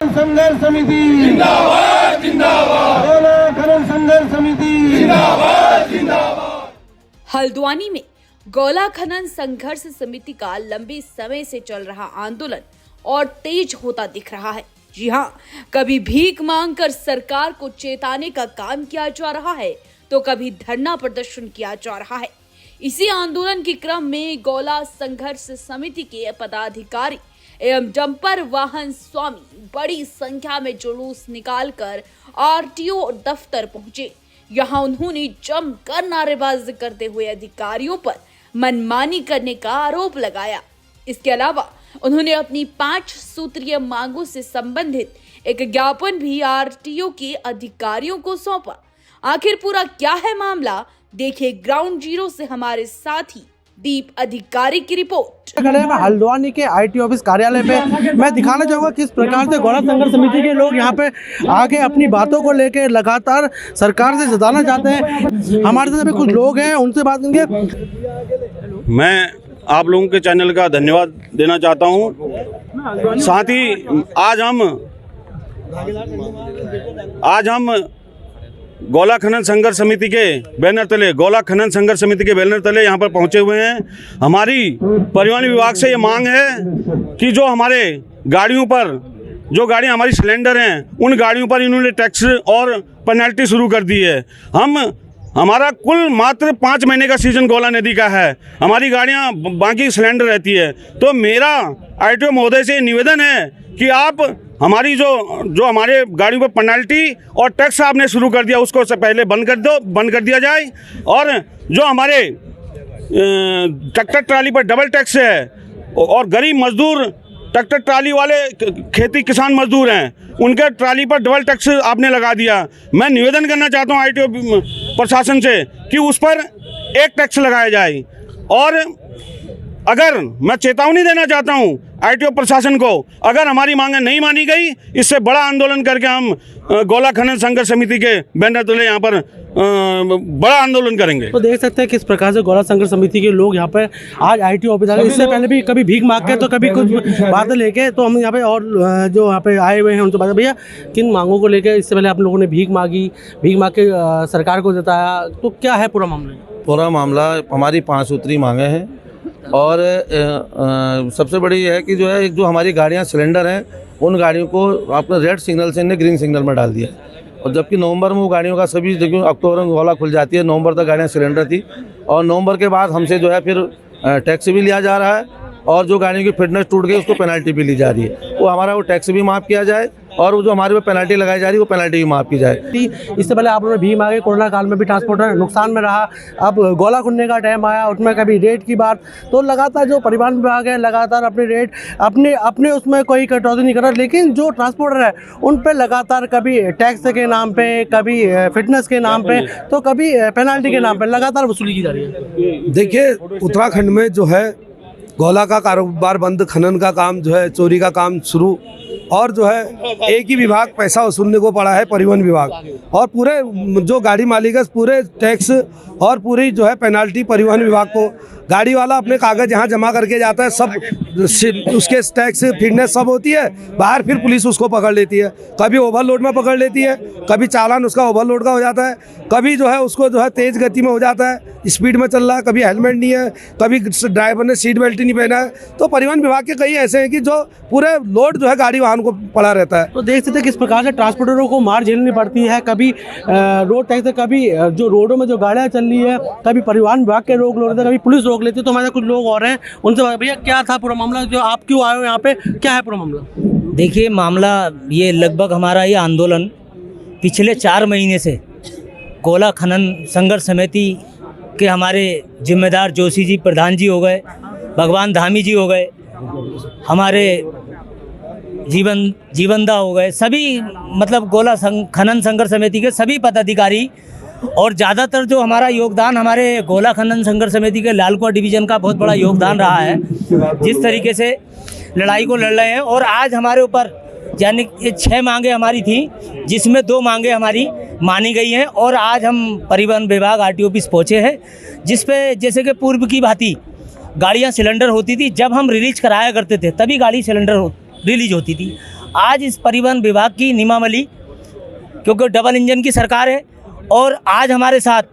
संघर्ष समिति जिंदाबाद जिंदाबाद, गोला खनन संघर्ष समिति जिंदाबाद जिंदाबाद। हल्द्वानी में गोला खनन संघर्ष समिति का लंबे समय से चल रहा आंदोलन और तेज होता दिख रहा है। जी हाँ, कभी भीख मांगकर सरकार को चेताने का काम किया जा रहा है तो कभी धरना प्रदर्शन किया जा रहा है। इसी आंदोलन के क्रम में गोला संघर्ष समिति के पदाधिकारी एवं डंपर वाहन स्वामी बड़ी संख्या में जुलूस निकालकर आरटीओ दफ्तर पहुंचे। यहां उन्होंने जमकर नारेबाजी करते हुए अधिकारियों पर मनमानी करने का आरोप लगाया। इसके अलावा उन्होंने अपनी 5 सूत्रीय मांगों से संबंधित एक ज्ञापन भी आरटीओ के अधिकारियों को सौंपा। आखिर पूरा क्या है मामला, देखिए ग्राउंड जीरो से हमारे साथी दीप अधिकारी की रिपोर्ट। हल्द्वानी के आईटी ऑफिस कार्यालय पे मैं दिखाना चाहूँगा किस प्रकार से गोला संघर्ष समिति के लोग यहाँ पे आके अपनी बातों को लेकर लगातार सरकार से जताना चाहते हैं। हमारे साथ कुछ लोग हैं, उनसे बात करेंगे। मैं आप लोगों के चैनल का धन्यवाद देना चाहता हूँ। साथ ही आज हम गोला खनन संघर्ष समिति के बैनर तले यहाँ पर पहुँचे हुए हैं। हमारी परिवहन विभाग से ये मांग है कि जो हमारे गाड़ियों पर जो गाड़ियाँ हमारी सिलेंडर हैं उन गाड़ियों पर इन्होंने टैक्स और पेनल्टी शुरू कर दी है। हमारा कुल मात्र 5 महीने का सीजन गोला नदी का है, हमारी गाड़ियाँ बाकी सिलेंडर रहती है। तो मेरा आईटीओ महोदय से निवेदन है कि आप हमारी जो हमारे गाड़ियों पर पेनल्टी और टैक्स आपने शुरू कर दिया उसको से पहले बंद कर दिया जाए। और जो हमारे ट्रैक्टर ट्राली पर डबल टैक्स है और गरीब मजदूर ट्रैक्टर ट्राली वाले खेती किसान मजदूर हैं, उनके ट्राली पर डबल टैक्स आपने लगा दिया। मैं निवेदन करना चाहता हूँ आईटीओ प्रशासन से कि उस पर एक टैक्स लगाया जाए। और अगर मैं चेतावनी देना चाहता हूं आईटीओ प्रशासन को, अगर हमारी मांगें नहीं मानी गई इससे बड़ा आंदोलन करके हम गोला खनन संघर्ष समिति के बैनर तले यहाँ पर बड़ा आंदोलन करेंगे। तो देख सकते हैं किस प्रकार से गोला संघर्ष समिति के लोग यहाँ पर आज आईटीओ ऑफिस आ गए। इससे पहले भी कभी भीख मांग के तो कभी कुछ बातें लेके, तो हम यहाँ पे और जो यहाँ पे आए हुए हैं उनसे बात, भैया किन मांगों को लेकर इससे पहले आप लोगों ने भीख मांग के सरकार को जताया, तो क्या है पूरा मामला? पूरा मामला हमारी 5 सूत्री मांगे हैं और सबसे बड़ी है कि जो है जो हमारी गाड़ियां सिलेंडर हैं उन गाड़ियों को आपने रेड सिग्नल से इन्हें ग्रीन सिग्नल में डाल दिया। और जबकि नवंबर में वो गाड़ियों का सभी जगह अक्टूबर में गोला खुल जाती है, नवंबर तक गाड़ियां सिलेंडर थी और नवंबर के बाद हमसे जो है फिर टैक्स भी लिया जा रहा है और जो गाड़ियों की फिटनेस टूट गई उसको पेनल्टी भी ली जा रही है। वो हमारा वो टैक्स भी माफ़ किया जाए और वो जो हमारे पे पेनल्टी लगाई जा रही है वो पेनल्टी भी माफ़ की जाए। इससे पहले आप लोगों ने भीख मांगे, कोरोना काल में भी ट्रांसपोर्टर नुकसान में रहा, अब गोला खुलने का टाइम आया, उसमें कभी रेट की बात, तो लगातार जो परिवहन विभाग है लगातार अपने रेट अपने उसमें कोई कटौती नहीं कर रहा, लेकिन जो ट्रांसपोर्टर है उन पर लगातार कभी टैक्स के नाम पे, कभी फिटनेस के नाम पे, तो कभी पेनल्टी के नाम पर लगातार वसूली की जा रही है। देखिए उत्तराखंड में जो है गोला का कारोबार बंद, खनन का काम जो है, चोरी का काम शुरू, और जो है एक ही विभाग पैसा वसूलने को पड़ा है, परिवहन विभाग। और पूरे जो गाड़ी मालिक है पूरे टैक्स और पूरी जो है पेनाल्टी परिवहन विभाग को। गाड़ी वाला अपने कागज यहाँ जमा करके जाता है, सब उसके टैक्स फिटनेस सब होती है, बाहर फिर पुलिस उसको पकड़ लेती है, कभी ओवरलोड में पकड़ लेती है, कभी चालान उसका ओवरलोड का हो जाता है, कभी जो है उसको जो है तेज़ गति में हो जाता है, स्पीड में चल रहा है, कभी हेलमेट नहीं है, कभी ड्राइवर ने सीट बेल्ट नहीं पहना है। तो परिवहन विभाग के कई ऐसे हैं कि जो पूरे लोड जो है गाड़ी वाहन को पड़ा रहता है। तो देख सकते हैं किस प्रकार से ट्रांसपोर्टरों को मार झेलनी पड़ती है, कभी रोड टैक्स, कभी जो रोडों में जो गाड़ियाँ चल रही है, कभी परिवहन विभाग के रोक लेते हैं, कभी पुलिस रोक लेती है। तो हमारे कुछ लोग और हैं, उनसे भैया क्या था पूरा मामला, जो आप क्यों आए हो यहाँ पे, क्या है पूरा मामला? देखिए मामला ये लगभग हमारा ये आंदोलन पिछले 4 महीने से गोला खनन संघर्ष समिति के हमारे जिम्मेदार जोशी जी प्रधान जी हो गए, भगवान धामी जी हो गए, हमारे जीवनदा हो गए, सभी मतलब गोला खनन संघर्ष समिति के सभी पदाधिकारी, और ज़्यादातर जो हमारा योगदान हमारे गोला खनन संघर्ष समिति के लालकुआं डिवीज़न का बहुत बड़ा योगदान रहा है, जिस तरीके से लड़ाई को लड़ रहे हैं। और आज हमारे ऊपर यानी 6 मांगे हमारी थी, जिसमें 2 मांगे हमारी मानी गई हैं। और आज हम परिवहन विभाग आरटीओ ऑफिस पहुँचे हैं, जिस पे जैसे कि पूर्व की भांति गाड़ियाँ सिलेंडर होती थी, जब हम रिलीज कराया करते थे तभी गाड़ी सिलेंडर रिलीज होती थी। आज इस परिवहन विभाग की नियमावली, क्योंकि डबल इंजन की सरकार है, और आज हमारे साथ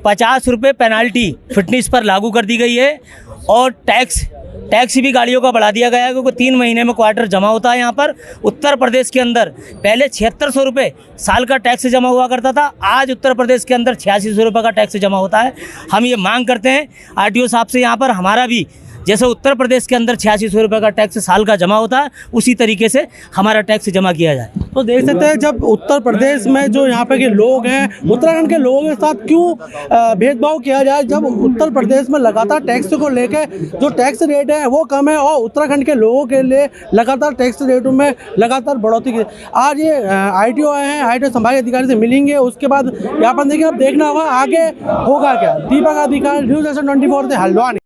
50 रुपये पेनाल्टी फिटनेस पर लागू कर दी गई है, और टैक्स भी गाड़ियों का बढ़ा दिया गया है, क्योंकि 3 महीने में क्वार्टर जमा होता है। यहाँ पर उत्तर प्रदेश के अंदर पहले 7600 रुपये साल का टैक्स जमा हुआ करता था, आज उत्तर प्रदेश के अंदर 8600 रुपये का टैक्स जमा होता है। हम ये मांग करते हैं आरटीओ साहब से, यहाँ पर हमारा भी जैसे उत्तर प्रदेश के अंदर 8600 रुपये का टैक्स साल का जमा होता है, उसी तरीके से हमारा टैक्स जमा किया जाए। तो देख सकते हैं जब उत्तर प्रदेश में जो यहाँ पे के लोग हैं, उत्तराखंड के लोगों के साथ क्यों भेदभाव किया जाए, जब उत्तर प्रदेश में लगातार टैक्स को लेकर जो टैक्स रेट है वो कम है, और उत्तराखंड के लोगों के लिए लगातार टैक्स रेटों में लगातार बढ़ोतरी की। आज ये आरटीओ आए हैं, आरटीओ संभागीय अधिकारी से मिलेंगे, उसके बाद यहाँ पर देखिए अब देखना होगा आगे होगा क्या। दीपक अधिकारी, न्यूज़ 24 से हल्द्वानी।